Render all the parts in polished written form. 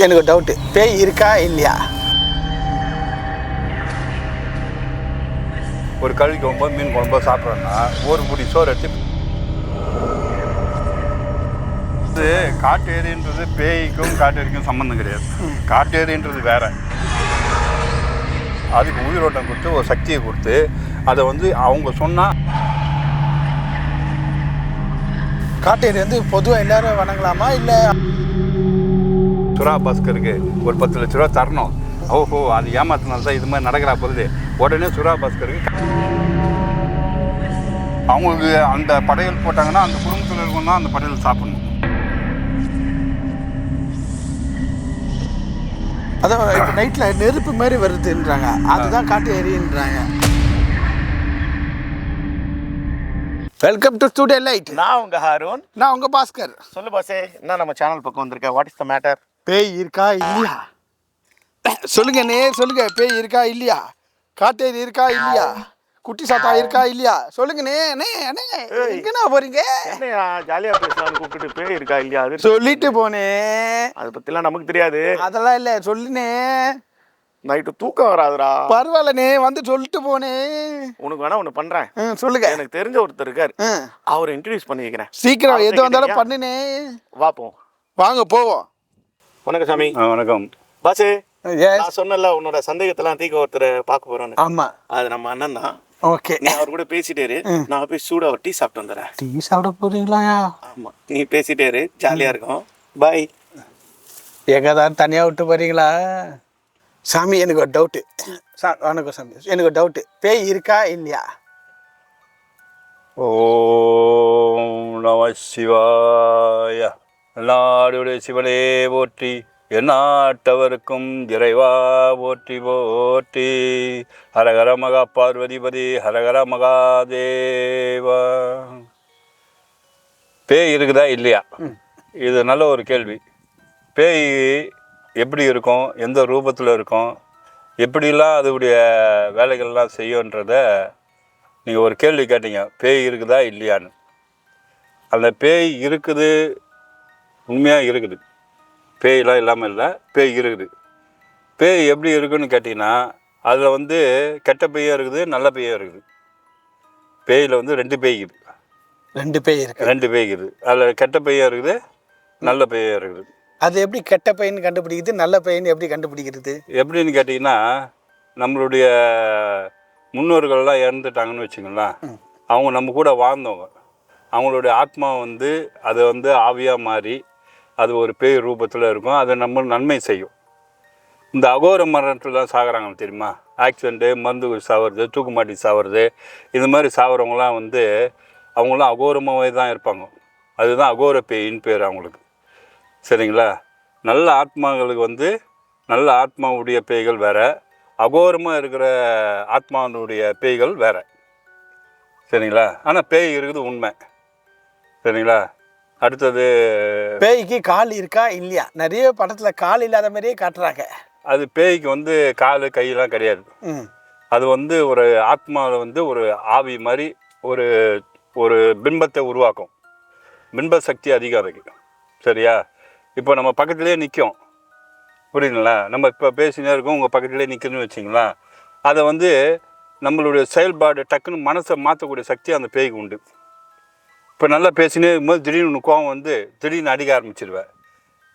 எனக்கு டவுட்டு, பேய் இருக்கா இல்லையா? ஒரு கழுவிக்கு 9 மீன் குழம்பு சாப்பிட்றோன்னா ஒரு முடி சோறு எடுத்து இது காட்டேரின்றது பேய்க்கும் காட்டேரிக்கும் சம்மந்தம் கிடையாது. காட்டேரின்றது வேற. அதுக்கு உயிரோட்டம் கொடுத்து ஒரு சக்தியை கொடுத்து அதை வந்து அவங்க சொன்னால் காட்டேரி வந்து பொதுவாக எல்லாரும் வணங்கலாமா இல்லை? சுறா பாஸ்கருக்கு ஒரு 10 லட்ச ரூபா தரணும். ஓஹோ, அது ஏமாத்தினால தான் இது மாதிரி நடக்கிறா பொழுது உடனே சுறா பாஸ்கருக்கு அவங்களுக்கு அந்த படையல் போட்டாங்கன்னா அந்த குடும்பத்தில் இருக்கவங்க தான் அந்த படையல் சாப்பிடணும். அதான் இப்போ நைட்டில் நெருப்பு மாதிரி வருதுன்றாங்க, அதுதான் காட்டேரின்றாங்க. Welcome to studio light. நான் உங்க ஹாரூன். நான் உங்கள் பாஸ்கர். சொல்லு பாசே, என்ன நம்ம சேனல் பக்கம் வந்திருக்கேன்? What is the matter? பேய் இருக்கா இல்லையா சொல்லுங்கண்ணே, சொல்லுங்க. பேய் இருக்கா இல்லையா? காட்டேரி இருக்கா இல்லையா? குட்டி சாத்தா இருக்கா இல்லையா? சொல்லுங்கண்ணே. அண்ணே அண்ணே எங்கண்ணா போறீங்க? என்னையா ஜாலியா பேசலாம்னு கூப்பிட்டு பேய் இருக்கா இல்லையா அது சொல்லிட்டு போனேன். அதை பத்திலாம் நமக்கு தெரியாது. அதெல்லாம் இல்லை, சொல்லுனே. நைட்டு தூக்கம் வராதுடா. பரவாயில்லண்ணே, வந்து சொல்லிட்டு போனேன். உனக்கு வேணா ஒன்று பண்றேன். சொல்லுங்க. எனக்கு தெரிஞ்ச ஒருத்தர் இருக்காரு, அவரை இன்ட்ரடியூஸ் பண்ணி வைக்கிறேன். சீக்கிரம் எது வந்தாலும் பண்ணுனே. வாப்போம், வாங்க போவோம். வணக்கம் சாமி. வணக்கம் பாசே. நான் சொன்னல உன்னோட சந்தேகத்தெல்லாம் தீக்க ஒருத்தர் பார்க்க போறோன்னு. ஆமா, அது நம்ம அண்ணன் தான். ஓகே, நீ அவர் கூட பேசிட்டே நான் போய் சூடா ஒரு டீ சாப்பிட்டு வந்துடுறேன். டீ சாப்பிட போறீங்களா? ஆமா, நீ பேசிட்டே ஜாலியா இருக்கும். பாய். எங்கதான் தனியாக விட்டு போறீங்களா? சாமி, எனக்கு ஒரு டவுட்டு. வணக்கம் சாமி, எனக்கு ஒரு டவுட்டு. பேய் இருக்கா இல்லையா? ஓம் நம சிவாய. நாடுடைய சிவனே போற்றி, எந்நாட்டவருக்கும் இறைவா போற்றி போற்றி. ஹரஹர மகா பார்வதிபதி, ஹரஹர மகாதேவா. பேய் இருக்குதா இல்லையா? இது நல்ல ஒரு கேள்வி. பேய் எப்படி இருக்கும், எந்த ரூபத்தில் இருக்கும், எப்படிலாம் அதோடைய வேலைகள்லாம் செய்யுன்றத நீங்கள் ஒரு கேள்வி கேட்டீங்க, பேய் இருக்குதா இல்லையான்னு. அந்த பேய் இருக்குது, உண்மையாக இருக்குது. பேயெலாம் இல்லாமல் இல்லை, பேய் இருக்குது. பேய் எப்படி இருக்குதுன்னு கேட்டிங்கன்னா, அதில் வந்து கெட்ட பேயும் இருக்குது, நல்ல பேயும் இருக்குது. பேயில் வந்து 2 பேய் இருக்குது. 2 பேய் இருக்குது. 2 பேய் இருக்குது. அதில் கெட்ட பேயும் இருக்குது, நல்ல பேயும் இருக்குது. அது எப்படி கெட்ட பையன் கண்டுபிடிக்குது, நல்ல பையன் எப்படி கண்டுபிடிக்கிறது? எப்படின்னு கேட்டிங்கன்னா, நம்மளுடைய முன்னோர்கள்லாம் இறந்துட்டாங்கன்னு வச்சுங்களேன், அவங்க நம்ம கூட வாழ்ந்தவங்க, அவங்களுடைய ஆத்மா வந்து அதை வந்து ஆவியாக மாறி அது ஒரு பேய் ரூபத்தில் இருக்கும். அது நம்ம நன்மை செய்யும். இந்த அகோர மரணத்தில் தான் சாகிறாங்க தெரியுமா? ஆக்சிடெண்ட்டு, மருந்து சாவுறது, தூக்குமாட்டி சாவுறது, இது மாதிரி சாகிறவங்களாம் வந்து அவங்களாம் அகோரமாகவே தான் இருப்பாங்க. அதுதான் அகோர பேயின்னு பேர் அவங்களுக்கு. சரிங்களா? நல்ல ஆத்மாங்களுக்கு வந்து நல்ல ஆத்மாவுடைய பேய்கள் வேறு, அகோரமாக இருக்கிற ஆத்மாவுடைய பேய்கள் வேறு. சரிங்களா? ஆனால் பேய் இருக்குது உண்மை. சரிங்களா? அடுத்தது, பேய்க்கு கால் இருக்கா இல்லையா? நிறைய படத்தில் கால் இல்லாத மாதிரியே காட்டுறாங்க. அது பேய்க்கு வந்து கால் கையெல்லாம் கிடையாது. அது வந்து ஒரு ஆத்மாவில் வந்து ஒரு ஆவி மாதிரி ஒரு ஒரு பிம்பத்தை உருவாக்கும். பிம்ப சக்தி அதிகம் அதுக்கு. சரியா? இப்போ நம்ம பக்கத்துலேயே நிற்கும், புரியுதுங்களா? நம்ம இப்போ பேசினே இருக்கோம், உங்கள் பக்கத்துலேயே நிற்குதுன்னு வச்சிங்களா, அதை வந்து நம்மளுடைய செயல்பாடு டக்குன்னு மனசை மாற்றக்கூடிய சக்தி அந்த பேய்க்கு உண்டு. இப்போ நல்லா பேசினே இருக்கும்போது திடீர்னு கோவம் வந்து திடீர்னு அடிக்க ஆரம்பிச்சிடுவேன்.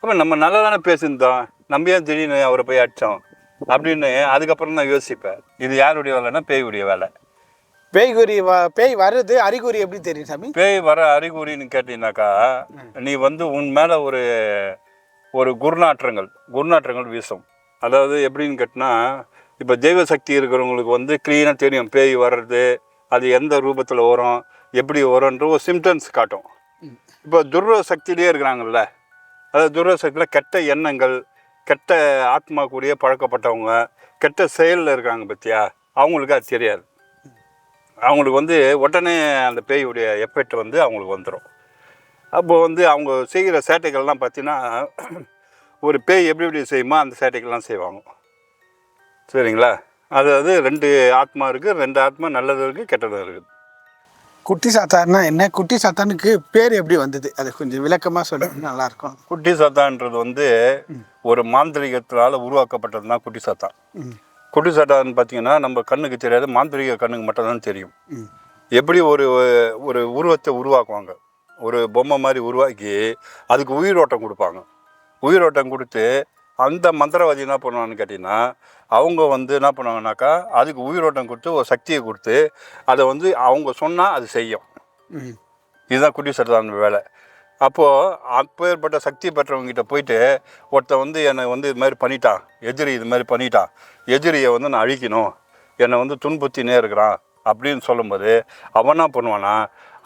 அப்போ நம்ம நல்லா தானே பேசியிருந்தோம், நம்ம ஏன் திடீர்னு அவரை போய் அடித்தோம் அப்படின்னு அதுக்கப்புறம் தான் யோசிப்பேன். இது யாருடைய வேலைன்னா பேயுடைய வேலை. பேய் வர்றது அறிகுறி எப்படி தெரியும் சாமி? பேய் வர அறிகுறின்னு கேட்டீங்கன்னாக்கா, நீ வந்து உன் மேலே ஒரு ஒரு குருநாற்றங்கள் வீசும். அதாவது எப்படின்னு கேட்டினா, இப்போ தெய்வ சக்தி இருக்கிறவங்களுக்கு வந்து க்ளீனாக தெரியும் பேய் வர்றது, அது எந்த ரூபத்தில் வரும், எப்படி வரும்ன்ற ஒரு சிம்டம்ஸ் காட்டும். இப்போ துர்வ சக்தியிலே இருக்கிறாங்கல்ல, அதாவது துர்வ சக்தியில் கெட்ட எண்ணங்கள், கெட்ட ஆத்மா கூடிய பழக்கப்பட்டவங்க, கெட்ட செயலில் இருக்காங்க பற்றியா, அவங்களுக்கு அது தெரியாது. அவங்களுக்கு வந்து உடனே அந்த பேயுடைய எஃபெக்ட் வந்து அவங்களுக்கு வந்துடும். அப்போது வந்து அவங்க செய்கிற சேட்டைகள்லாம் பார்த்தீங்கன்னா, ஒரு பேய் எப்படி செய்யுமோ அந்த சேட்டைகள்லாம் செய்வாங்க. சரிங்களா? அதாவது 2 ஆத்மா இருக்குது, 2 ஆத்மா நல்லது இருக்குது, கெட்டது இருக்குது. குட்டி சாத்தான்னா என்ன, குட்டி சாத்தானுக்கு பேர் எப்படி வந்தது, அது கொஞ்சம் விளக்கமாக சொல்ல நல்லாயிருக்கும். குட்டி சாத்தான்றது வந்து ஒரு மாந்திரிகத்தினால உருவாக்கப்பட்டது தான் குட்டி சாத்தான். குட்டி சாத்தான்னு பார்த்தீங்கன்னா நம்ம கண்ணுக்கு தெரியாது, மாந்திரிக கண்ணுக்கு மட்டும்தான் தெரியும். எப்படி ஒரு ஒரு உருவத்தை உருவாக்குவாங்க, ஒரு பொம்மை மாதிரி உருவாக்கி அதுக்கு உயிரோட்டம் கொடுப்பாங்க. உயிரோட்டம் கொடுத்து அந்த மந்திரவாதி என்ன பண்ணுவான்னு கேட்டிங்கன்னா, அவங்க வந்து என்ன பண்ணுவாங்கனாக்கா அதுக்கு உயிரோட்டம் கொடுத்து ஒரு சக்தியை கொடுத்து அதை வந்து அவங்க சொன்னால் அது செய்யும். இதுதான் குட்டி சாத்தான் வேலை. அப்போது அப்பேற்பட்ட சக்தி பெற்றவங்ககிட்ட போயிட்டு ஒருத்தன் வந்து என்னை வந்து இது மாதிரி பண்ணிட்டான், எதிரி இது மாதிரி பண்ணிட்டான், எதிரியை வந்து நான் அழிக்கணும், என்னை வந்து துன்புத்தினே இருக்கிறான் அப்படின்னு சொல்லும்போது அவன் என்ன பண்ணுவான்னா,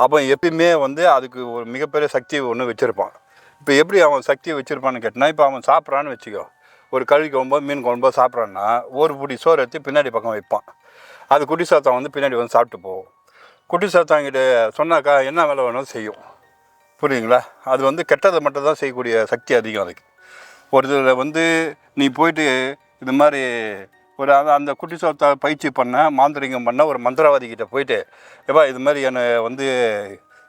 அவன் எப்பயுமே வந்து அதுக்கு ஒரு மிகப்பெரிய சக்தி ஒன்று வச்சுருப்பான். இப்போ எப்படி அவன் சக்தியை வச்சுருப்பான்னு கேட்டினா, இப்போ அவன் சாப்பிட்றான்னு வச்சுக்கோ, ஒரு கறி குழம்போ மீன் குழம்போ சாப்பிட்றான்னா ஒரு பிடி சோறு எடுத்து பின்னாடி பக்கம் வைப்பான். அது குட்டி சாத்தான் வந்து பின்னாடி வந்து சாப்பிட்டு போகும். குட்டி சாத்தாங்கிட்ட சொன்னாக்கா என்ன வேலை வேணாலும் செய்யும். புரியுதுங்களா? அது வந்து கெட்டதை மட்டும் தான் செய்யக்கூடிய சக்தி அதிகம் அதுக்கு. ஒரு இதில் வந்து நீ போயிட்டு இது மாதிரி ஒரு அந்த குட்டி சாத்தா பயிற்சி பண்ண மாந்திரிகம் பண்ண ஒரு மந்திரவாதிக்கிட்ட போயிட்டு, எப்பா இது மாதிரி என்னை வந்து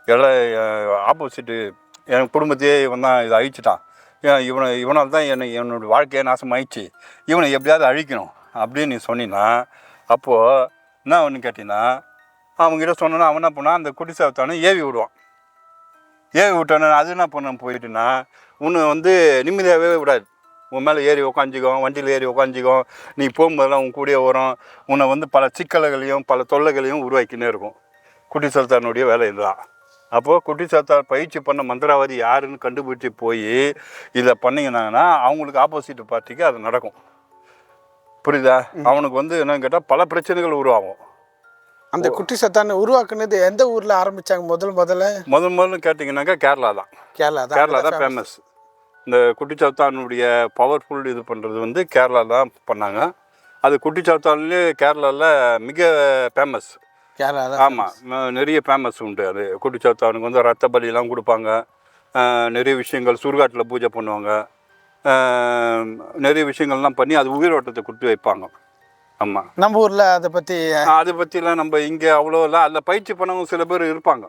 எல்லாம் ஆப்போசிட்டு என் குடும்பத்தையே இவன் தான் இதை அழிச்சிட்டான், இவனால் தான் என்னோடய வாழ்க்கையை நாசமாயிடுச்சு, இவனை எப்படியாவது அழிக்கணும் அப்படின்னு நீ சொன்னீன்னா, அப்போது என்ன ஒன்று கேட்டிங்கன்னா, அவங்ககிட்ட சொன்னோன்னா அவன் என்ன பண்ணான், அந்த குட்டி சாத்தானே ஏவி விடுவான். ஏவி விட்டானே அது என்ன பண்ண போயிட்டுன்னா, உன்னை வந்து நிம்மதியாகவே விடாது. உன் மேலே ஏறி உக்காஞ்சிக்கும், வண்டியில் ஏறி உக்காஞ்சிக்கும், நீ போகும்போதெல்லாம் உன் கூடயே வரும், உன்னை வந்து பல சிக்கல்களையும் பல தொல்லைகளையும் உருவாக்கினே இருக்கும். குட்டி சாத்தானுடைய வேலை இதுதான். அப்போது குட்டி சாத்தான் பயிற்சி பண்ண மந்திரவாதி யாருன்னு கண்டுபிடிச்சி போய் இதை பண்ணிங்கன்னாங்கன்னா அவங்களுக்கு ஆப்போசிட் பார்ட்டிக்கு அது நடக்கும். புரியுதா? அவனுக்கு வந்து என்னன்னு கேட்டால் பல பிரச்சனைகள் உருவாகும். அந்த குட்டி சாத்தானை உருவாக்குனது எந்த ஊரில் ஆரம்பித்தாங்க முதல்ல கேட்டிங்கன்னாக்கா கேரளா தான். கேரளா தான் ஃபேமஸ். இந்த குட்டி சாத்தானுடைய பவர்ஃபுல் இது பண்ணுறது வந்து கேரளா தான் பண்ணாங்க. அது குட்டி சாத்தான்லேயே கேரளாவில் மிக ஃபேமஸ். ஆமாம், நிறைய ஃபேமஸ் உண்டு. அது குட்டி சாத்தானுக்கு வந்து ரத்த பலியெல்லாம் கொடுப்பாங்க, நிறைய விஷயங்கள் சுடுகாட்டில் பூஜை பண்ணுவாங்க, நிறைய விஷயங்கள்லாம் பண்ணி அது உயிரோட்டத்தை கொடுத்து வைப்பாங்க. ஆமாம், நம்ம ஊரில் அதை பற்றிலாம் நம்ம இங்கே அவ்வளோ இல்லை. அதில் பயிற்சி பண்ணவங்க சில பேர் இருப்பாங்க,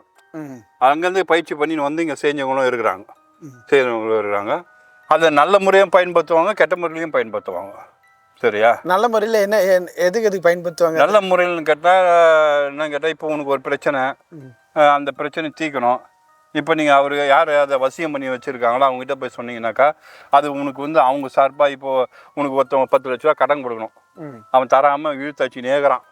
அங்கேருந்து பயிற்சி பண்ணின்னு வந்து இங்கே செஞ்சவங்களும் இருக்கிறாங்க. அதை நல்ல முறையும் பயன்படுத்துவாங்க, கெட்ட முறையிலையும் பயன்படுத்துவாங்க. சரியா? நல்ல முறையில் என்ன எதுக்கு பயன்படுத்துவாங்க? நல்ல முறையில்னு கேட்டால் என்ன கேட்டால், இப்போ உனக்கு ஒரு பிரச்சனை, அந்த பிரச்சனை தீர்க்கணும். இப்போ நீங்கள் அவர் யார் அதை வசியம் பண்ணி வச்சுருக்காங்களோ அவங்ககிட்ட போய் சொன்னீங்கன்னாக்கா அது உனக்கு வந்து அவங்க சார்பாக இப்போது உனக்கு ஒருத்தவங்க 10 லட்ச ரூபா கடன் கொடுக்கணும், அவன் தராமல் இழுத்தாச்சு நேர்கிறான்,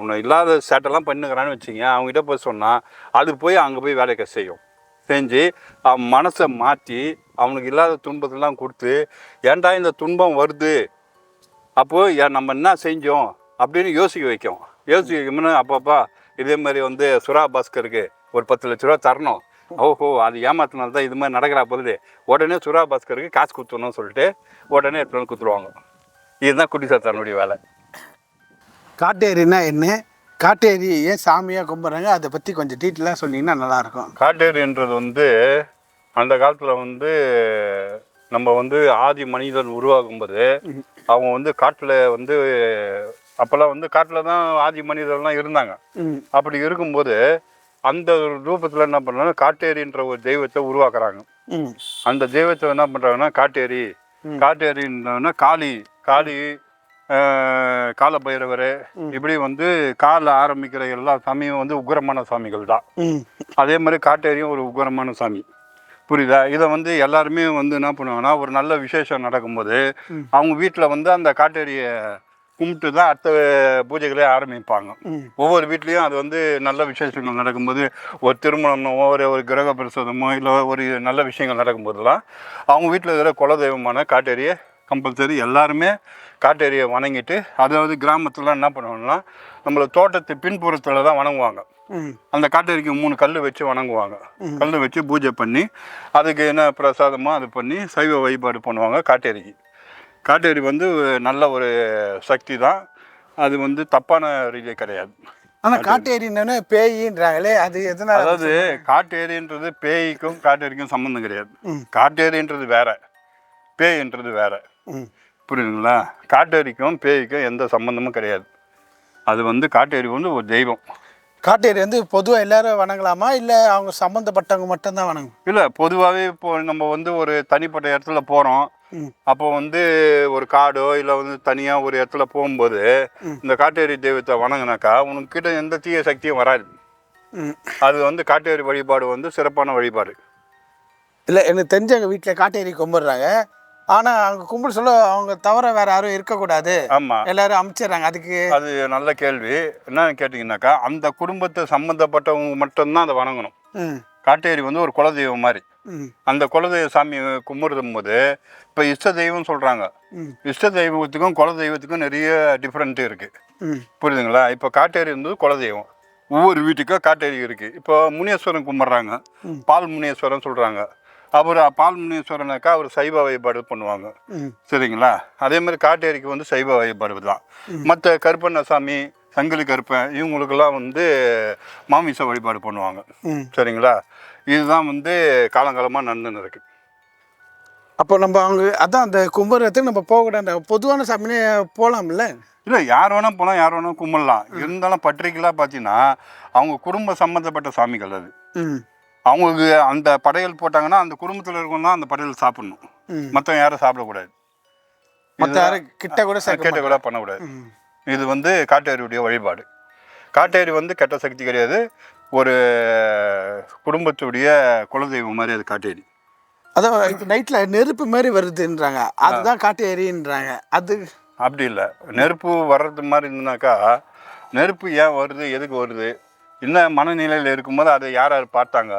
உன்னை இல்லாத சேட்டெல்லாம் பண்ணுக்கிறான்னு வச்சுங்க, அவங்ககிட்ட போய் சொன்னால் அது போய் அங்கே போய் வேலைக்கு செய்யும். செஞ்சு அவன் மனசை மாற்றி அவனுக்கு இல்லாத துன்பத்தெல்லாம் கொடுத்து, ஏன்டா இந்த துன்பம் வருது, அப்போது நம்ம என்ன செஞ்சோம் அப்படின்னு யோசிக்க வைக்கும்னா, அப்பப்பா இதே மாதிரி வந்து சுறா பாஸ்கருக்கு ஒரு 10 லட்ச ரூபா தரணும், ஓஹோ அது ஏமாத்தினால தான் இது மாதிரி நடக்கிறா போகுது, உடனே சுறா பாஸ்கருக்கு காசு கொடுத்துடணும்னு சொல்லிட்டு உடனே எடுத்து வந்து கொடுத்துருவாங்க. இதுதான் குட்டி சாத்தானுடைய வேலை. காட்டேரின்னா என்ன, காட்டேரி ஏன் சாமியாக கும்பிட்றாங்க, அதை பற்றி கொஞ்சம் டீட்டெயிலாக சொன்னீங்கன்னா நல்லாயிருக்கும். காட்டேரின்றது வந்து அந்த காலத்தில் வந்து நம்ம வந்து ஆதி மனிதன் உருவாகும்போது அவங்க வந்து காட்டில் வந்து அப்போல்லாம் வந்து காட்டில் தான் ஆதி மனிதர்லாம் இருந்தாங்க. அப்படி இருக்கும்போது அந்த ரூபத்தில் என்ன பண்ணுறாங்கன்னா காட்டேரின்ற ஒரு தெய்வத்தை உருவாக்குறாங்க. அந்த தெய்வத்தை என்ன பண்ணுறாங்கன்னா காட்டேரின்னா காளி காலபைரவர், இப்படி வந்து காலில் ஆரம்பிக்கிற எல்லா சாமியும் வந்து உக்கிரமான சாமிகள் தான். அதே மாதிரி காட்டேரியும் ஒரு உக்கிரமான சாமி. புரியுதா? இதை வந்து எல்லாருமே வந்து என்ன பண்ணுவாங்கன்னா, ஒரு நல்ல விசேஷம் நடக்கும்போது அவங்க வீட்டில் வந்து அந்த காட்டேரியை கும்பிட்டு தான் அடுத்த பூஜைகளே ஆரம்பிப்பாங்க. ஒவ்வொரு வீட்லேயும் அது வந்து நல்ல விசேஷங்கள் நடக்கும்போது, ஒரு திருமணமோ ஒரு கிரக பிரசாதமோ இல்லை ஒரு நல்ல விஷயங்கள் நடக்கும்போதெல்லாம் அவங்க வீட்டில் இருக்கிற குலதெய்வமான காட்டேரியை கம்பல்சரி எல்லாருமே காட்டேரியை வணங்கிட்டு, அதாவது கிராமத்தில் என்ன பண்ணுவாங்கன்னா நம்மளை தோட்டத்து பின்புறத்தில் தான் வணங்குவாங்க. அந்த காட்டேரிக்கு 3 கல் வச்சு வணங்குவாங்க. கல் வச்சு பூஜை பண்ணி அதுக்கு என்ன பிரசாதமோ அது பண்ணி சைவ வழிபாடு பண்ணுவாங்க. காட்டேரி வந்து நல்ல ஒரு சக்தி தான், அது வந்து தப்பான ரீதியே கிடையாது. ஆனால் காட்டேரின்னு பேயின்றாங்களே, அது எதனால்? அதாவது காட்டேரின்றது பேய்க்கும் காட்டேரிக்கும் சம்மந்தம் கிடையாது. காட்டேரின்றது வேற, பேய்ன்றது வேற. புரியுதுங்களா? காட்டேரிக்கும் பேய்க்கும் எந்த சம்மந்தமும் கிடையாது. அது வந்து காட்டேரி வந்து ஒரு தெய்வம். காட்டேரி வந்து பொதுவாக எல்லாரும் வணங்கலாமா இல்லை அவங்க சம்மந்தப்பட்டவங்க மட்டும்தான் வணங்கும்? இல்லை, பொதுவாகவே இப்போ நம்ம வந்து ஒரு தனிப்பட்ட இடத்துல போகிறோம், அப்போ வந்து ஒரு காடோ இல்லை வந்து தனியாக ஒரு இடத்துல போகும்போது இந்த காட்டேரி தெய்வத்தை வணங்கினாக்கா உனக்கிட்ட எந்த தீய சக்தியும் வராது. அது வந்து காட்டேரி வழிபாடு வந்து சிறப்பான வழிபாடு. இல்லை, எனக்கு தெரிஞ்ச எங்கள் வீட்டில் காட்டேரி கும்பிட்றாங்க. ஆனால் அவங்க கும்பிட சொல்ல அவங்க தவிர வேறு யாரும் இருக்கக்கூடாது, ஆமாம், எல்லோரும் அமைச்சிடுறாங்க. அதுக்கு அது நல்ல கேள்வி. என்னன்னு கேட்டிங்கனாக்கா அந்த குடும்பத்தை சம்மந்தப்பட்டவங்க மட்டும்தான் அதை வணங்கணும். காட்டேரி வந்து ஒரு குலதெய்வம் மாதிரி. அந்த குலதெய்வ சாமி கும்பிடும் போது இப்போ இஷ்ட தெய்வம் சொல்கிறாங்க. இஷ்ட தெய்வத்துக்கும் குலதெய்வத்துக்கும் நிறைய டிஃப்ரெண்ட் இருக்குது. புரியுதுங்களா? இப்போ காட்டேரி வந்து குலதெய்வம், ஒவ்வொரு வீட்டுக்கும் காட்டேரி இருக்குது. இப்போ முனீஸ்வரன் கும்பிட்றாங்க, பால் முனீஸ்வரன் சொல்கிறாங்க. அவர் பால் முனீஸ்வரனாக்கா அவர் சைவ வழிபாடு பண்ணுவாங்க. சரிங்களா? அதே மாதிரி காட்டேரிக்கு வந்து சைவ வழிபாடு தான். மற்ற கருப்பண்ணசாமி, சங்கிலி கருப்பன் இவங்களுக்கெல்லாம் வந்து மாமிச வழிபாடு பண்ணுவாங்க. சரிங்களா? இதுதான் வந்து காலங்காலமாக நடந்துன்னு இருக்கு. அப்போ நம்ம அவங்க அதான் அந்த கும்பிட்றதுக்கு நம்ம போகக்கூடாது, பொதுவான சாமினே போகலாம்ல? இல்லை, யார் வேணால் போனால் யார் வேணால் கும்பிடலாம். இருந்தாலும் பர்டிகுலராக பார்த்தீங்கன்னா அவங்க குடும்ப சம்மந்தப்பட்ட சாமிகள் அது. அவங்களுக்கு அந்த படையல் போட்டாங்கன்னா அந்த குடும்பத்தில் இருக்கணும் தான் அந்த படையல் சாப்பிடணும், மற்ற யாரும் சாப்பிடக்கூடாது. மற்ற யாரும் கிட்ட கூட பண்ணக்கூடாது. இது வந்து காட்டேரியுடைய வழிபாடு. காட்டேரி வந்து கெட்ட சக்தி கிடையாது, ஒரு குடும்பத்துடைய குலதெய்வம் மாதிரி அது காட்டேரி. அதான் இப்போ நைட்டில் நெருப்பு மாதிரி வருதுன்றாங்க, அதுதான் காட்டேரின்றாங்க. அது அப்படி இல்லை. நெருப்பு வர்றது மாதிரி இருந்துனாக்கா நெருப்பு ஏன் வருது, எதுக்கு வருது, என்ன மனநிலையில் இருக்கும்போது அதை யார் யார் பார்த்தாங்க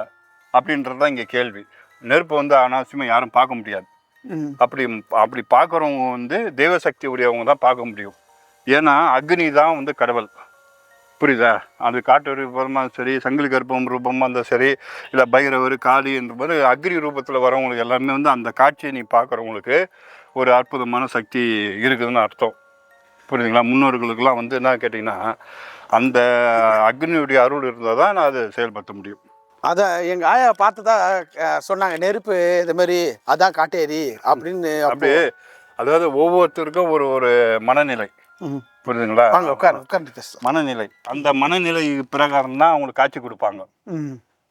அப்படின்றது தான் இங்கே கேள்வி. நெருப்பு வந்து அனாவசியமாக யாரும் பார்க்க முடியாது. அப்படி பார்க்குறவங்க வந்து தெய்வசக்தி உடையவங்க தான் பார்க்க முடியும். ஏன்னா அக்னி தான் வந்து கடவுள். புரியுதா? அது காட்டு ரூபமாக சரி, சங்கிலி கருப்பம் ரூபமாக இருந்தால் சரி, இல்லை பைரவர் காளி என்ற மாதிரி அக்னி ரூபத்தில் வரவங்களுக்கு எல்லாருமே வந்து அந்த காட்சியை நீ பார்க்குறவங்களுக்கு ஒரு அற்புதமான சக்தி இருக்குதுன்னு அர்த்தம். புரியுதுங்களா? முன்னோர்களுக்கெல்லாம் வந்து என்ன கேட்டிங்கன்னா அந்த அக்னியுடைய அருள் இருந்தால் தான் நான் அதை செயல்படுத்த முடியும். அதான் எங்கள் ஆயா பார்த்துதான் சொன்னாங்க, நெருப்பு இது மாதிரி அதான் காட்டேரி அப்படின்னு. அப்படியே அதாவது ஒவ்வொருத்தருக்கும் ஒரு ஒரு மனநிலை. புரியுதுங்களா? மனநிலை, அந்த மனநிலை பிரகாரம் தான் அவங்களுக்கு காட்சி கொடுப்பாங்க.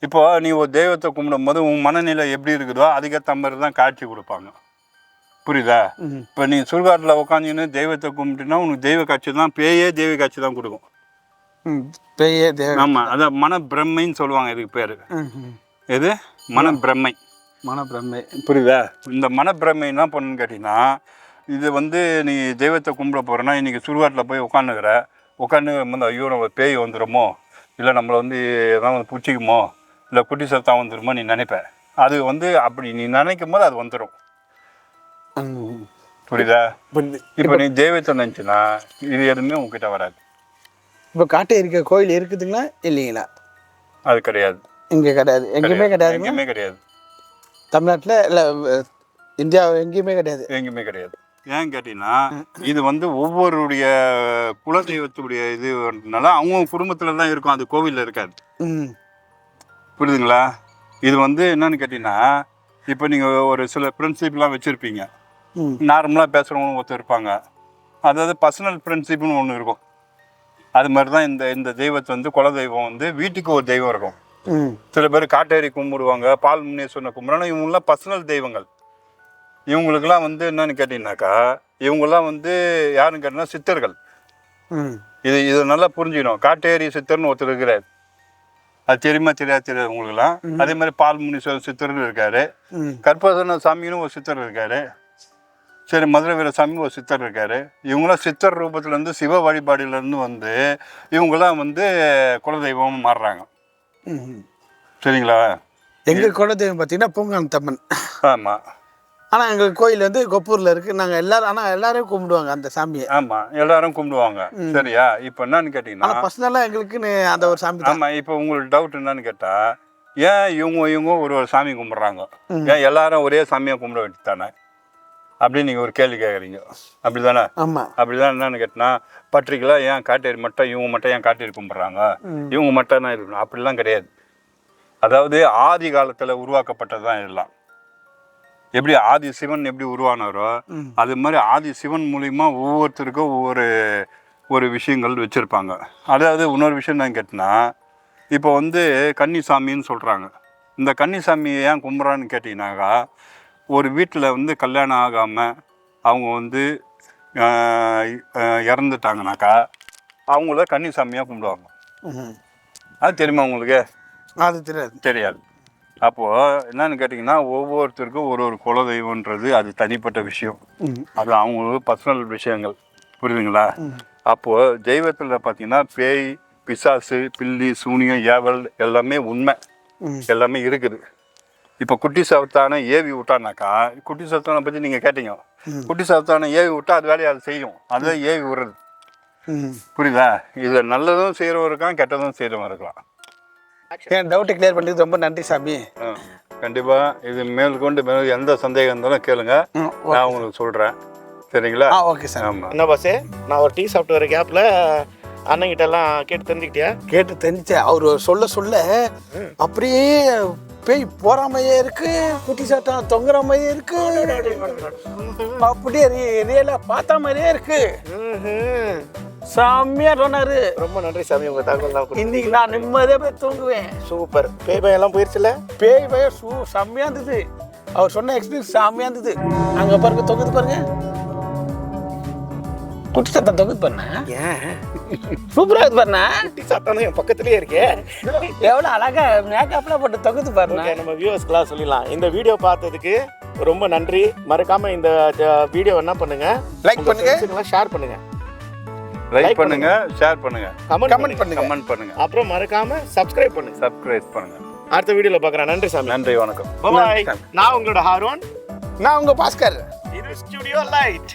இப்போ நீ ஒரு தெய்வத்தை கும்பிடும் போது உன் மனநிலை எப்படி இருக்குதோ அதுக்கேற்ற மாதிரி தான் காட்சி கொடுப்பாங்க. புரியுதா? இப்போ நீ சுடுகாட்டில் உட்காந்துன்னு தெய்வத்தை கும்பிட்டுனா உனக்கு தெய்வ காட்சி தான், பேயே தெய்வ காட்சி தான் கொடுக்கும். பேயே ஆமாம், அதான் மனப்பிரமைன்னு சொல்லுவாங்க. இதுக்கு பேர் எது? மனப்பிரமை. மனப்பிரமை. புரியுதா? இந்த மனப்பிரமை என்ன பண்ணுன்னு கேட்டிங்கன்னா, இது வந்து நீ தெய்வத்தை கும்பிட போகிறேன்னா இன்றைக்கி சுடுகாட்டில் போய் உட்காந்து வந்து ஐயோ நம்ம பேய் வந்துடுமோ, இல்லை நம்மளை வந்து எதாவது வந்து பிடிச்சிக்குமோ, இல்லை குட்டி சத்தம் வந்துடுமோ நீ நினைப்ப. அது வந்து அப்படி நீ நினைக்கும் போது அது வந்துடும். புரியுதா? இப்போ நீ தெய்வத்தை நினச்சின்னா இது எதுவுமே உங்ககிட்ட வராது. இப்போ காட்டேரி கோயில் இருக்குதுங்களா இல்லைங்களா? அது கிடையாது, இங்கே கிடையாது, எங்கேயுமே கிடையாது. எங்கேயுமே கிடையாது. தமிழ்நாட்டில் இல்லை, இந்தியா எங்கேயுமே கிடையாது. எங்கேயுமே கிடையாது. ஏன்னு கேட்டிங்கன்னா இது வந்து ஒவ்வொருடைய குலதெய்வத்துடைய இதுனால அவங்க குடும்பத்தில் தான் இருக்கும், அது கோவிலில் இருக்காது. புரியுதுங்களா? இது வந்து என்னன்னு கேட்டிங்கன்னா இப்போ நீங்கள் ஒரு சில பிரின்சிப்லாம் வச்சுருப்பீங்க. நார்மலாக பேசுகிறவங்க ஒருத்தர் இருப்பாங்க, அதாவது பர்சனல் பிரின்சிப்னு ஒன்று இருக்கும். அது மாதிரி தான் இந்த தெய்வத்தை வந்து குலதெய்வம் வந்து வீட்டுக்கு ஒரு தெய்வம் இருக்கும். சில பேர் காட்டேரி கும்பிடுவாங்க, பால் முனீஸ்வரனை கும்பிட்றாங்க. இவங்களாம் பர்சனல் தெய்வங்கள். இவங்களுக்கெல்லாம் வந்து என்னன்னு கேட்டிங்கனாக்கா இவங்கெல்லாம் வந்து யாருன்னு கேட்டிங்கன்னா சித்தர்கள். இது நல்லா புரிஞ்சுக்கணும். காட்டேரி சித்தர்னு ஒருத்தர் இருக்கிறார், அது தெரியுமா தெரியாது உங்களுக்குலாம். அதே மாதிரி பால் முனீஸ்வரன் சித்தர்னு இருக்காரு, கற்பக சாமின்னு ஒரு சித்தர் இருக்காரு, சரி மதுரை வீரசாமி ஒரு சித்தர் இருக்காரு. இவங்களாம் சித்தர் ரூபத்துலேருந்து சிவ வழிபாடுலேருந்து வந்து இவங்களாம் வந்து குலதெய்வம் மாறுறாங்க. சரிங்களா? எங்கள் குலதெய்வம் பார்த்தீங்கன்னா பூங்காந்தம்மன். ஆமாம். ஆனால் எங்களுக்கு கோயில் வந்து கொப்பூரில் இருக்குது. நாங்கள் எல்லாரும் எல்லாரும் கும்பிடுவாங்க அந்த சாமியை. ஆமாம், எல்லாரும் கும்பிடுவாங்க. சரியா? இப்போ என்னன்னு கேட்டிங்கன்னா பர்சனலாக எங்களுக்குன்னு அந்த ஒரு சாமி. ஆமாம். இப்போ உங்களுக்கு டவுட் என்னன்னு கேட்டால் ஏன் இவங்க ஒரு சாமி கும்பிட்றாங்க, ஏன் எல்லாரும் ஒரே சாமியாக கும்பிட வேண்டியது தானே அப்படின்னு நீங்கள் ஒரு கேள்வி கேட்குறீங்க. அப்படி தானே? ஆமாம். அப்படி தான். என்னன்னு கேட்டால் பர்டிகுலராக ஏன் காட்டேரி மட்டும் இவங்க மட்டும் ஏன் காட்டேரி கும்பிட்றாங்க, இவங்க மட்டும் தான் இருக்கணும் அப்படிலாம் கிடையாது. அதாவது ஆதி காலத்தில் உருவாக்கப்பட்டது தான் இதெல்லாம். எப்படி ஆதி சிவன் எப்படி உருவானாரோ அது மாதிரி ஆதி சிவன் மூலிமா ஒவ்வொருத்தருக்கும் ஒவ்வொரு விஷயங்கள் வச்சுருப்பாங்க. அதாவது இன்னொரு விஷயம் என்னன்னு கேட்டிங்கன்னா இப்போ வந்து கன்னிசாமின்னு சொல்கிறாங்க. இந்த கன்னிசாமியை ஏன் கும்பிட்றான்னு கேட்டிங்கனாக்கா, ஒரு வீட்டில் வந்து கல்யாணம் ஆகாமல் அவங்க வந்து இறந்துட்டாங்கனாக்கா அவங்கள கன்னிசாமியாக கும்பிடுவாங்க. அது தெரியுமா உங்களுக்கு? அது தெரியாது. அப்போது என்னன்னு கேட்டிங்கன்னா, ஒவ்வொருத்தருக்கும் ஒரு ஒரு குலதெய்வன்றது அது தனிப்பட்ட விஷயம். அது அவங்களுக்கு பர்சனல் விஷயங்கள், புரியுதுங்களா? அப்போது தெய்வத்தில் பார்த்திங்கன்னா பேய், பிசாசு, பில்லி, சூனியம், ஏவல் எல்லாமே உண்மை, எல்லாமே இருக்குது. இப்போ குட்டி சவத்தானை ஏவி விட்டானாக்கா, குட்டி சவத்தானை பற்றி நீங்கள் கேட்டீங்க, குட்டி சவத்தானை ஏவி விட்டால் அது வேலையை அது செய்யும், அதுதான் ஏவி விடுறது. புரியுதா? இது நல்லதும் செய்கிறவன் இருக்கான், கெட்டதும் செய்கிறவன் இருக்கலாம். என் டவுட்டை கிளியர் பண்ணிட்டு ரொம்ப நன்றி சாமி. கண்டிப்பாக இது மேற்கொண்டு எந்த சந்தேகம் இருந்தாலும் கேளுங்க, நான் உங்களுக்கு சொல்கிறேன். சரிங்களா? Okay sir. ஆமாம். என்ன பாஸே, நான் ஒரு டீ சாப்பிட்டு வர கேப்பில் அண்ணங்கிட்ட எல்லாம் கேட்டு தெரிஞ்சுக்கிட்டியா? கேட்டு தெரிஞ்சேன். அவர் சொல்ல அப்படியே பேய் போற மாதிரியே இருக்கு, குட்டி சாத்தான் தொங்குற மாதிரியே இருக்கு, அப்படியே ரியலா பார்த்த மாதிரியே இருக்கு. செம்மையா சொன்னாரு. ரொம்ப நன்றி சாமி, உங்க தகவல். இன்னைக்கு நான் நிம்மதியா போய் தூங்குவேன். சூப்பர். பேய் பயம் எல்லாம் போயிருச்சுல? பேய் பயம் செம்மையா இருந்தது. அவர் சொன்ன எக்ஸ்பீரியன்ஸ் செம்மையா இருந்தது. அங்க பாருங்க, தொகுது பாருங்க, குட்டி சாத்தான் தொகுது பண்ண. சூப்பரா இருக்கு பாருண்ணா. குட்டி சாத்தானே என் பக்கத்துலயே இருக்கே. எவ்வளவு அழகா மேக்கப்லாம் போட்டு தொகுது பாருங்க. நம்ம வியூவர்ஸ்க்குலாம் சொல்லிடலாம், இந்த வீடியோ பார்த்ததுக்கு ரொம்ப நன்றி. மறக்காம இந்த வீடியோ என்ன பண்ணுங்க, லைக் பண்ணுங்க, ஷேர் பண்ணுங்க, லைக் பண்ணுங்க, ஷேர் பண்ணுங்க, கமெண்ட் பண்ணுங்க, அப்புறம் மறக்காம சப்ஸ்கிரைப் பண்ணுங்க. அடுத்த வீடியோல பார்க்குறேன். நன்றி சாமி. நன்றி, வணக்கம். பாய். நான் உங்களோட ஹாரோன். நான் உங்க பாஸ்கர். இது ஸ்டுடியோ லைட்.